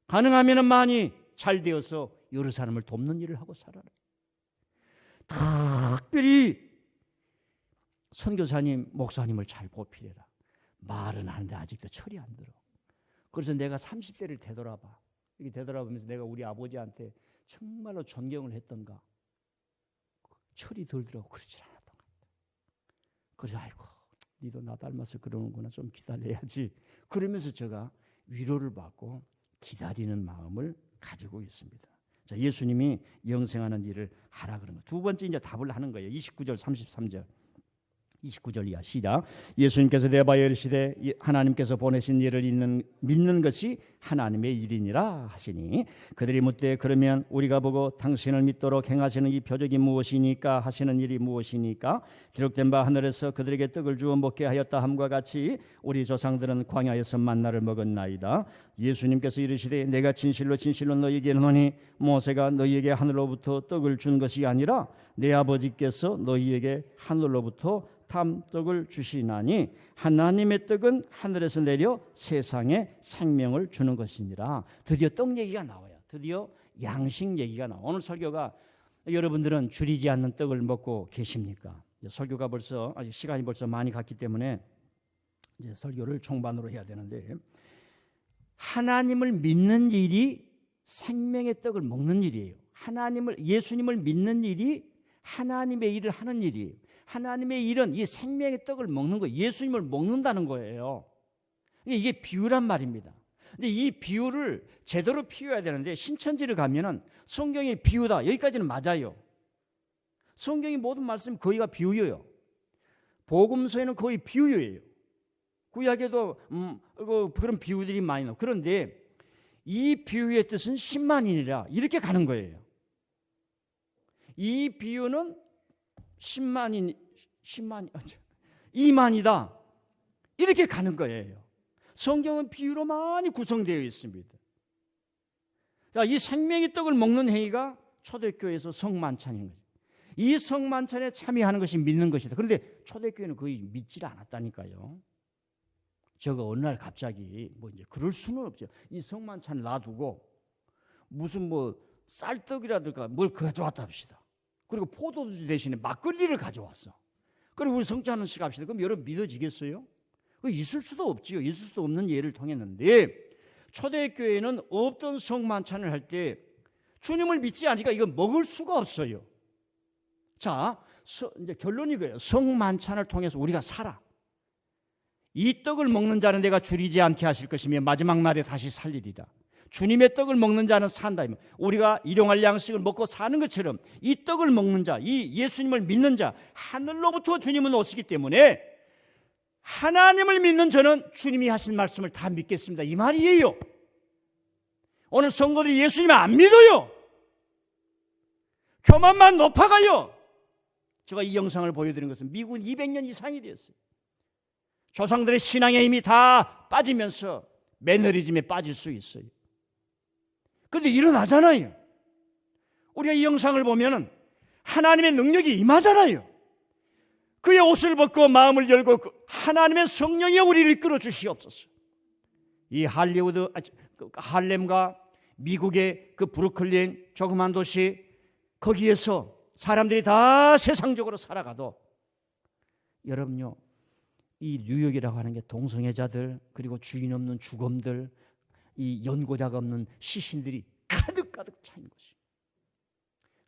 가능하면 많이 잘 되어서 여러 사람을 돕는 일을 하고 살아라. 특별히 선교사님, 목사님을 잘 보필해라. 말은 하는데 아직도 철이 안 들어. 그래서 내가 30대를 되돌아봐. 이렇게 되돌아보면서 내가 우리 아버지한테 정말로 존경을 했던가, 철이 덜 들어가고 그러질 않았던 것 같아. 그래서 아이고, 니도 나 닮아서 그러는구나, 좀 기다려야지. 그러면서 제가 위로를 받고 기다리는 마음을 가지고 있습니다. 자, 예수님이 영생하는 일을 하라 그런 거. 두 번째 이제 답을 하는 거예요. 29절 33절. 29절 이하 시작. 예수님께서 내바여 이르시되 하나님께서 보내신 일을 믿는 것이 하나님의 일이니라 하시니, 그들이 묻되 그러면 우리가 보고 당신을 믿도록 행하시는 이 표적이 무엇이니까, 하시는 일이 무엇이니까? 기록된 바 하늘에서 그들에게 떡을 주어 먹게 하였다 함과 같이 우리 조상들은 광야에서 만나를 먹었나이다. 예수님께서 이르시되 내가 진실로 진실로 너희에게 이르노니 모세가 너희에게 하늘로부터 떡을 준 것이 아니라 내 아버지께서 너희에게 하늘로부터 탐떡을 주시나니 하나님의 떡은 하늘에서 내려 세상에 생명을 주는 것이니라. 드디어 떡 얘기가 나와요. 드디어 양식 얘기가 나와요. 오늘 설교가, 여러분들은 줄이지 않는 떡을 먹고 계십니까? 설교가 벌써, 아직 시간이 벌써 많이 갔기 때문에 이제 설교를 종반으로 해야 되는데, 하나님을 믿는 일이 생명의 떡을 먹는 일이에요. 예수님을 믿는 일이 하나님의 일을 하는 일이에요. 하나님의 일은 이 생명의 떡을 먹는 거예요. 예수님을 먹는다는 거예요. 이게 비유란 말입니다. 근데 이 비유를 제대로 비유해야 되는데, 신천지를 가면은 성경이 비유다, 여기까지는 맞아요. 성경이 모든 말씀이 거의가 비유예요. 복음서에는 거의 비유예요. 구약에도 그런 비유들이 많이 나와요. 그런데 이 비유의 뜻은 10만이니라, 이렇게 가는 거예요. 이 비유는 2만이다, 이렇게 가는 거예요. 성경은 비유로 많이 구성되어 있습니다. 자, 이 생명의 떡을 먹는 행위가 초대교회에서 성만찬인 거죠. 이 성만찬에 참여하는 것이 믿는 것이다. 그런데 초대교회는 거의 믿질 않았다니까요. 저거 어느 날 갑자기 이제 그럴 수는 없죠. 이 성만찬을 놔두고 무슨 쌀떡이라든가 뭘 가져왔다 합시다. 그리고 포도주 대신에 막걸리를 가져왔어. 그리고 우리 성찬하는 식 합시다. 그럼 여러분 믿어지겠어요? 있을 수도 없지요. 있을 수도 없는 예를 통했는데, 초대교회는 없던 성만찬을 할 때 주님을 믿지 않으니까 이거 먹을 수가 없어요. 자, 이제 결론이 그래요. 성만찬을 통해서 우리가 살아. 이 떡을 먹는 자는 내가 줄이지 않게 하실 것이며 마지막 날에 다시 살리리라. 주님의 떡을 먹는 자는 산다. 우리가 일용할 양식을 먹고 사는 것처럼 이 떡을 먹는 자, 이 예수님을 믿는 자, 하늘로부터 주님은 오시기 때문에 하나님을 믿는 저는 주님이 하신 말씀을 다 믿겠습니다, 이 말이에요. 오늘 성도들이 예수님을 안 믿어요. 교만만 높아가요. 제가 이 영상을 보여드린 것은 미국은 200년 이상이 됐어요. 조상들의 신앙의 힘이 다 빠지면서 매너리즘에 빠질 수 있어요. 그런데 일어나잖아요. 우리가 이 영상을 보면 하나님의 능력이 임하잖아요. 그의 옷을 벗고 마음을 열고 하나님의 성령이 우리를 이끌어 주시옵소서. 이 할렘과 미국의 그 브루클린 조그만 도시, 거기에서 사람들이 다 세상적으로 살아가도 여러분요, 이 뉴욕이라고 하는 게 동성애자들, 그리고 주인 없는 죽음들, 이 연고자가 없는 시신들이 가득가득 차인 것이.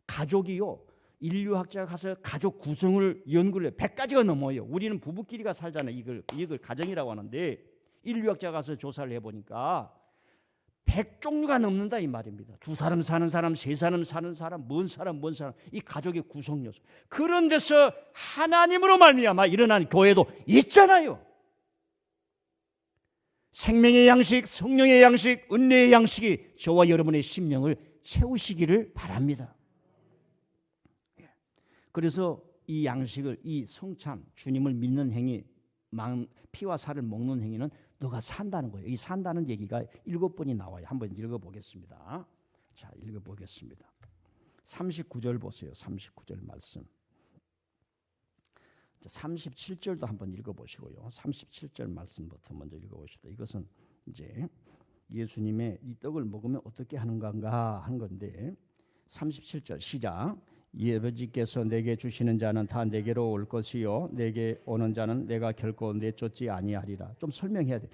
가족이요, 인류학자가 가서 가족 구성을 연구를 해요. 100가지가 넘어요. 우리는 부부끼리가 살잖아요. 이걸 가정이라고 하는데 인류학자가 가서 조사를 해보니까 100종류가 넘는다 이 말입니다. 두 사람 사는 사람, 세 사람 사는 사람, 먼 사람, 이 가족의 구성 요소. 그런 데서 하나님으로 말미암아 일어난 교회도 있잖아요. 생명의 양식, 성령의 양식, 은혜의 양식이 저와 여러분의 심령을 채우시기를 바랍니다. 그래서 이 양식을, 이 성찬, 주님을 믿는 행위, 피와 살을 먹는 행위는 너가 산다는 거예요. 이 산다는 얘기가 7번이 나와요. 한번 읽어보겠습니다. 자, 읽어보겠습니다. 39절 보세요. 39절 말씀. 37절도 한번 읽어보시고요. 37절 말씀부터 먼저 읽어보십시다. 이것은 이제 예수님의 이 떡을 먹으면 어떻게 하는 건가 한 건데, 37절 시작. 아버지께서 내게 주시는 자는 다 내게로 올 것이요 내게 오는 자는 내가 결코 내쫓지 아니하리라. 좀 설명해야 돼.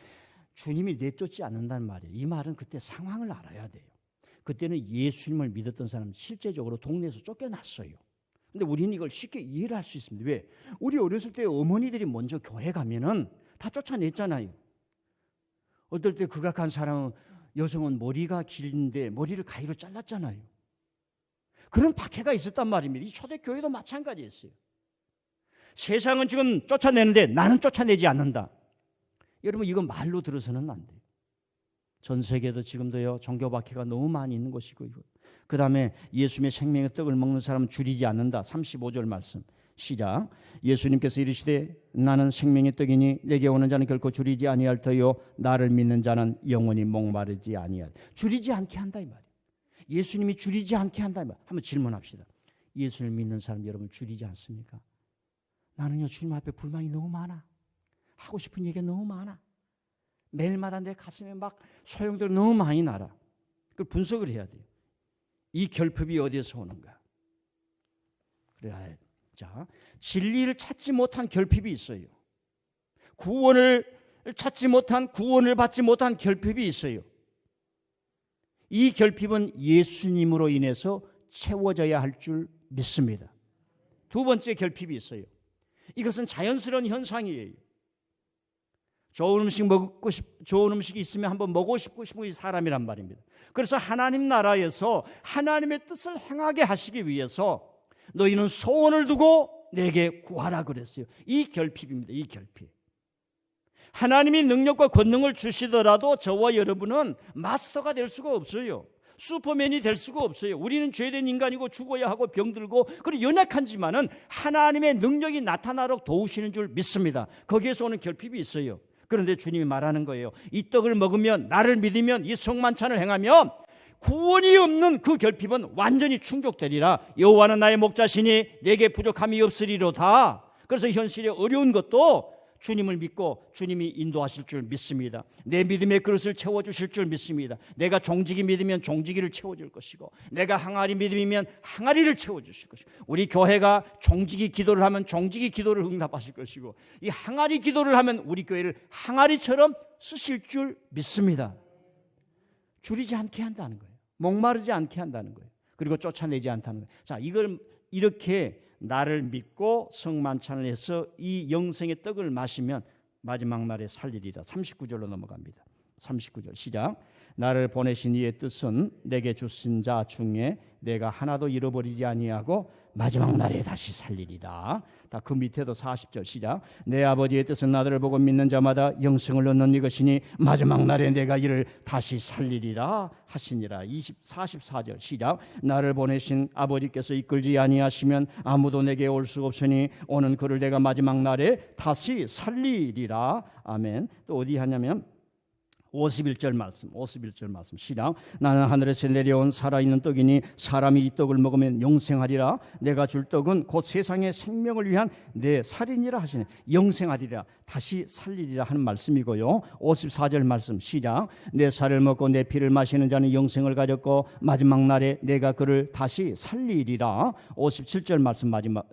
주님이 내쫓지 않는다는 말이에요. 이 말은 그때 상황을 알아야 돼요. 그때는 예수님을 믿었던 사람은 실제적으로 동네에서 쫓겨났어요. 근데 우리는 이걸 쉽게 이해를 할 수 있습니다. 왜? 우리 어렸을 때 어머니들이 먼저 교회 가면은 다 쫓아냈잖아요. 어떨 때 극악한 사람은, 여성은 머리가 긴데 머리를 가위로 잘랐잖아요. 그런 박해가 있었단 말입니다. 이 초대교회도 마찬가지였어요. 세상은 지금 쫓아내는데 나는 쫓아내지 않는다. 여러분, 이건 말로 들어서는 안 돼요. 전 세계도 지금도요, 종교 박해가 너무 많이 있는 것이고, 그 다음에 예수님의 생명의 떡을 먹는 사람은 줄이지 않는다. 35절 말씀 시작. 예수님께서 이르시되 나는 생명의 떡이니 내게 오는 자는 결코 줄이지 아니할 터요 나를 믿는 자는 영원히 목마르지 아니할. 줄이지 않게 한다 이 말이에요. 예수님이 줄이지 않게 한다 이 말이에요. 한번 질문합시다. 예수를 믿는 사람 여러분 줄이지 않습니까? 나는요, 주님 앞에 불만이 너무 많아. 하고 싶은 얘기가 너무 많아. 매일마다 내 가슴에 막 소용돌이 너무 많이 날아. 그걸 분석을 해야 돼요. 이 결핍이 어디에서 오는가? 그래야. 자, 진리를 찾지 못한 결핍이 있어요. 구원을 찾지 못한, 구원을 받지 못한 결핍이 있어요. 이 결핍은 예수님으로 인해서 채워져야 할 줄 믿습니다. 두 번째 결핍이 있어요. 이것은 자연스러운 현상이에요. 좋은 음식이 있으면 한번 먹고 싶고 싶은 이 사람이란 말입니다. 그래서 하나님 나라에서 하나님의 뜻을 행하게 하시기 위해서 너희는 소원을 두고 내게 구하라 그랬어요. 이 결핍입니다. 이 결핍. 하나님이 능력과 권능을 주시더라도 저와 여러분은 마스터가 될 수가 없어요. 슈퍼맨이 될 수가 없어요. 우리는 죄된 인간이고 죽어야 하고 병들고 그리고 연약한지만은 하나님의 능력이 나타나도록 도우시는 줄 믿습니다. 거기에서 오는 결핍이 있어요. 그런데 주님이 말하는 거예요. 이 떡을 먹으면, 나를 믿으면, 이 성만찬을 행하면 구원이 없는 그 결핍은 완전히 충족되리라. 여호와는 나의 목자시니 내게 부족함이 없으리로다. 그래서 현실에 어려운 것도 주님을 믿고 주님이 인도하실 줄 믿습니다. 내 믿음의 그릇을 채워주실 줄 믿습니다. 내가 종지기 믿으면 종지기를 채워줄 것이고, 내가 항아리 믿음이면 항아리를 채워주실 것이고, 우리 교회가 종지기 기도를 하면 종지기 기도를 응답하실 것이고, 이 항아리 기도를 하면 우리 교회를 항아리처럼 쓰실 줄 믿습니다. 줄이지 않게 한다는 거예요. 목마르지 않게 한다는 거예요. 그리고 쫓아내지 않다는 거예요. 자, 이걸 이렇게 나를 믿고 성만찬을 해서 이 영생의 떡을 마시면 마지막 날에 살리리라. 39절로 넘어갑니다. 39절 시작. 나를 보내신 이의 뜻은 내게 주신 자 중에 내가 하나도 잃어버리지 아니하고 마지막 날에 다시 살리리라. 다 그 밑에도 40절 시작. 내 아버지의 뜻은 나들을 보고 믿는 자마다 영생을 얻는 이것이니 마지막 날에 내가 이를 다시 살리리라 하시니라. 44절 시작. 나를 보내신 아버지께서 이끌지 아니하시면 아무도 내게 올 수 없으니 오는 그를 내가 마지막 날에 다시 살리리라. 아멘. 또 어디 하냐면 51절 말씀 시작. 나는 하늘에서 내려온 살아있는 떡이니 사람이 이 떡을 먹으면 영생하리라. 내가 줄 떡은 곧 세상의 생명을 위한 내 살이니라 하시네. 영생하리라, 다시 살리리라 하는 말씀이고요. 54절 말씀 시작. 내 살을 먹고 내 피를 마시는 자는 영생을 가졌고 마지막 날에 내가 그를 다시 살리리라. 57절 말씀 마지막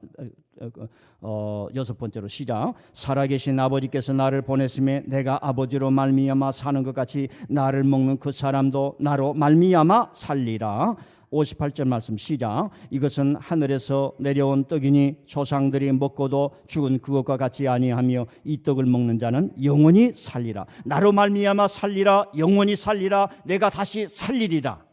여섯 번째로 시작. 살아계신 아버지께서 나를 보냈음에 내가 아버지로 말미암아 사는 것 같이 나를 먹는 그 사람도 나로 말미암아 살리라. 58절 말씀 시작. 이것은 하늘에서 내려온 떡이니 조상들이 먹고도 죽은 그것과 같이 아니하며 이 떡을 먹는 자는 영원히 살리라. 나로 말미암아 살리라. 영원히 살리라. 내가 다시 살리리라.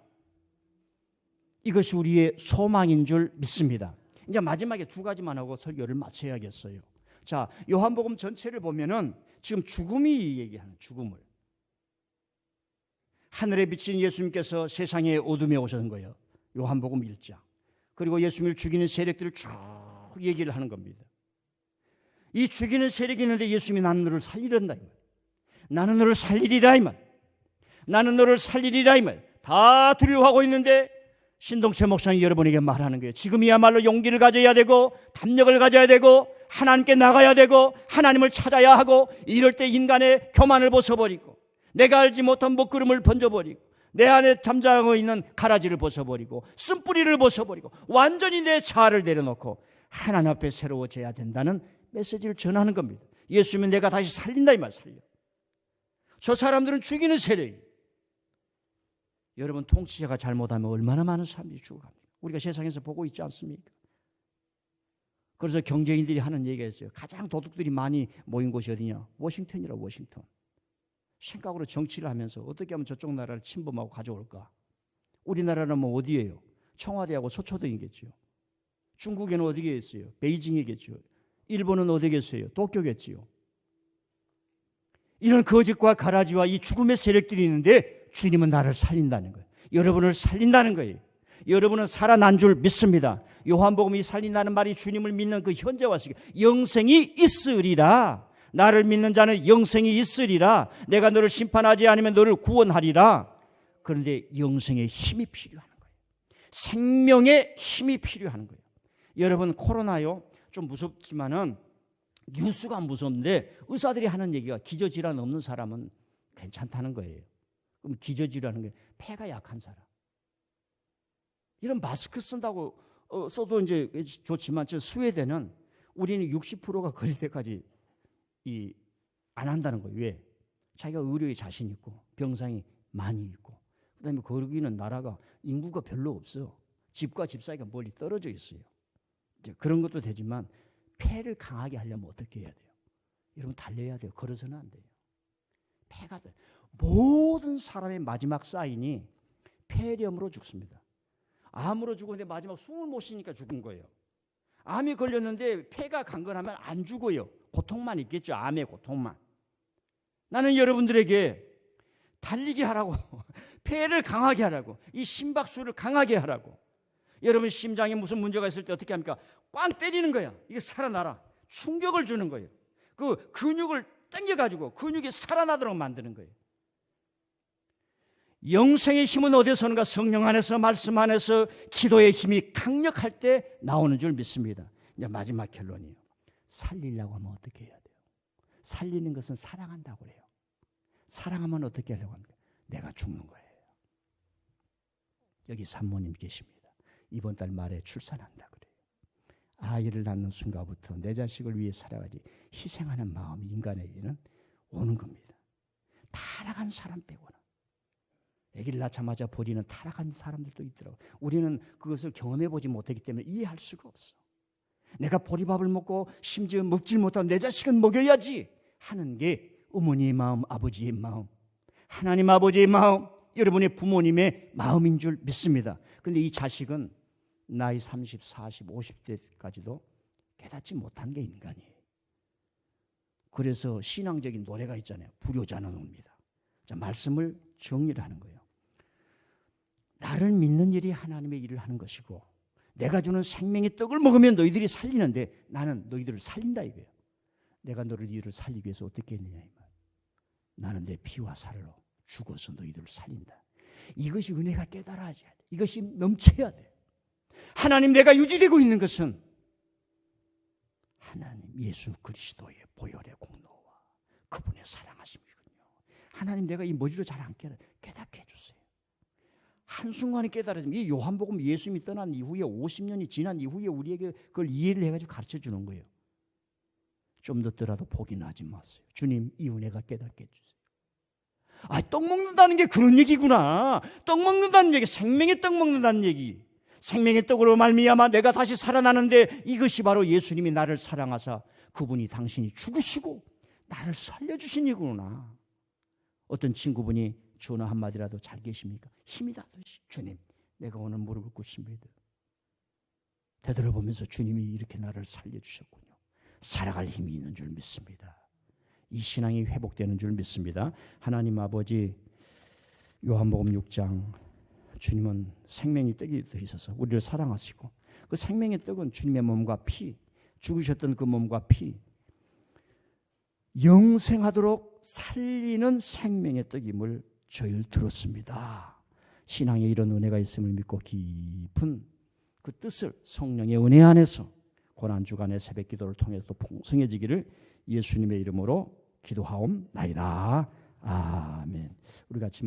이것이 우리의 소망인 줄 믿습니다. 이제 마지막에 두 가지만 하고 설교를 마쳐야겠어요. 자, 요한복음 전체를 보면은 지금 죽음이 얘기하는 죽음을, 하늘에 비친 예수님께서 세상의 어둠에 오신 거예요. 요한복음 1장. 그리고 예수님을 죽이는 세력들을 쭉 얘기를 하는 겁니다. 이 죽이는 세력이 있는데 예수님이 나는 너를 살리란다 이 말. 나는 너를 살리리라 이 말. 나는 너를 살리리라 이 말. 다 두려워하고 있는데 신동철 목사님 여러분에게 말하는 거예요. 지금이야말로 용기를 가져야 되고 담력을 가져야 되고 하나님께 나가야 되고 하나님을 찾아야 하고, 이럴 때 인간의 교만을 벗어버리고 내가 알지 못한 먹구름을 번져버리고 내 안에 잠자고 있는 가라지를 벗어버리고 쓴뿌리를 벗어버리고 완전히 내 자아를 내려놓고 하나님 앞에 새로워져야 된다는 메시지를 전하는 겁니다. 예수님은 내가 다시 살린다 이 말. 살려. 저 사람들은 죽이는 세력이에요. 여러분, 통치자가 잘못하면 얼마나 많은 사람들이 죽어갑니까? 우리가 세상에서 보고 있지 않습니까? 그래서 경제인들이 하는 얘기가 있어요. 가장 도둑들이 많이 모인 곳이 어디냐? 워싱턴이라. 워싱턴. 생각으로 정치를 하면서 어떻게 하면 저쪽 나라를 침범하고 가져올까? 우리나라는 뭐 어디예요? 청와대하고 서초동이겠죠. 중국에는 어디에 있어요? 베이징이겠죠. 일본은 어디겠어요? 도쿄겠지요. 이런 거짓과 가라지와 이 죽음의 세력들이 있는데 주님은 나를 살린다는 거예요. 여러분을 살린다는 거예요. 여러분은 살아난 줄 믿습니다. 요한복음이 살린다는 말이 주님을 믿는 그 현재와 시기, 영생이 있으리라. 나를 믿는 자는 영생이 있으리라. 내가 너를 심판하지 않으면 너를 구원하리라. 그런데 영생의 힘이 필요한 거예요. 생명의 힘이 필요한 거예요. 여러분, 코로나요 좀 무섭지만은 뉴스가 무섭는데 의사들이 하는 얘기가 기저질환 없는 사람은 괜찮다는 거예요. 그럼 기저질환은 게 폐가 약한 사람. 이런 마스크 쓴다고 써도 이제 좋지만 저 스웨덴은 우리는 60%가 걸릴 때까지 안 한다는 거예요. 왜? 자기가 의료에 자신 있고 병상이 많이 있고, 그다음에 거기는 나라가 인구가 별로 없어. 집과 집 사이가 멀리 떨어져 있어요. 이제 그런 것도 되지만 폐를 강하게 하려면 어떻게 해야 돼요? 여러분, 달려야 돼요. 걸어서는 안 돼요. 폐가 돼. 모든 사람의 마지막 사인이 폐렴으로 죽습니다. 암으로 죽었는데 마지막 숨을 못 쉬니까 죽은 거예요. 암이 걸렸는데 폐가 강건하면 안 죽어요. 고통만 있겠죠. 암의 고통만. 나는 여러분들에게 달리게 하라고, 폐를 강하게 하라고, 이 심박수를 강하게 하라고. 여러분, 심장에 무슨 문제가 있을 때 어떻게 합니까? 꽝 때리는 거야. 이게 살아나라. 충격을 주는 거예요. 그 근육을 당겨가지고 근육이 살아나도록 만드는 거예요. 영생의 힘은 어디서 오는가? 성령 안에서, 말씀 안에서, 기도의 힘이 강력할 때 나오는 줄 믿습니다. 이제 마지막 결론이에요. 살리려고 하면 어떻게 해야 돼요? 살리는 것은 사랑한다고 그래요. 사랑하면 어떻게 하려고 합니까? 내가 죽는 거예요. 여기 산모님 계십니다. 이번 달 말에 출산한다 그래요. 아이를 낳는 순간부터 내 자식을 위해 살아가지 희생하는 마음이 인간에게는 오는 겁니다. 타락한 사람 빼고는. 아기를 낳자마자 버리는 타락한 사람들도 있더라고요. 우리는 그것을 경험해보지 못했기 때문에 이해할 수가 없어. 내가 보리밥을 먹고 심지어 먹질 못한 내 자식은 먹여야지 하는 게 어머니의 마음, 아버지의 마음, 하나님 아버지의 마음, 여러분의 부모님의 마음인 줄 믿습니다. 그런데 이 자식은 나이 30, 40, 50대까지도 깨닫지 못한 게 인간이에요. 그래서 신앙적인 노래가 있잖아요. 불효자는 옵니다. 자, 말씀을 정리를 하는 거예요. 나를 믿는 일이 하나님의 일을 하는 것이고 내가 주는 생명의 떡을 먹으면 너희들이 살리는데 나는 너희들을 살린다 이거예요. 내가 너희들을 살리기 위해서 어떻게 했느냐 이 말. 나는 내 피와 살로 죽어서 너희들을 살린다. 이것이 은혜가 깨달아져야 돼. 이것이 넘쳐야 돼. 하나님 내가 유지되고 있는 것은 하나님 예수 그리스도의 보혈의 공로와 그분의 사랑하심이거든요. 하나님 내가 이 머리로 잘 안 깨닫게 해주세요. 한순간에 깨달아지면 이 요한복음 예수님이 떠난 이후에 50년이 지난 이후에 우리에게 그걸 이해를 해가지고 가르쳐 주는 거예요. 좀 늦더라도 포기는 하지 마세요. 주님 이 은혜가 깨닫게 해주세요. 아, 떡 먹는다는 게 그런 얘기구나. 떡 먹는다는 얘기, 생명의 떡 먹는다는 얘기. 생명의 떡으로 말미암아 내가 다시 살아나는데 이것이 바로 예수님이 나를 사랑하사 그분이 당신이 죽으시고 나를 살려주신 이구나. 어떤 친구분이 전화 한마디라도 잘 계십니까? 힘이 나듯이 주님 내가 오늘 무릎을 꿇습니다. 되돌아보면서 주님이 이렇게 나를 살려주셨군요. 살아갈 힘이 있는 줄 믿습니다. 이 신앙이 회복되는 줄 믿습니다. 하나님 아버지 요한복음 6장 주님은 생명의 떡이 되셔서 우리를 사랑하시고 그 생명의 떡은 주님의 몸과 피 죽으셨던 그 몸과 피 영생하도록 살리는 생명의 떡임을 저희를 들었습니다. 신앙에 이런 은혜가 있음을 믿고 깊은 그 뜻을 성령의 은혜 안에서 고난주간의 새벽 기도를 통해서 또 풍성해지기를 예수님의 이름으로 기도하옵나이다. 아멘. 우리 같이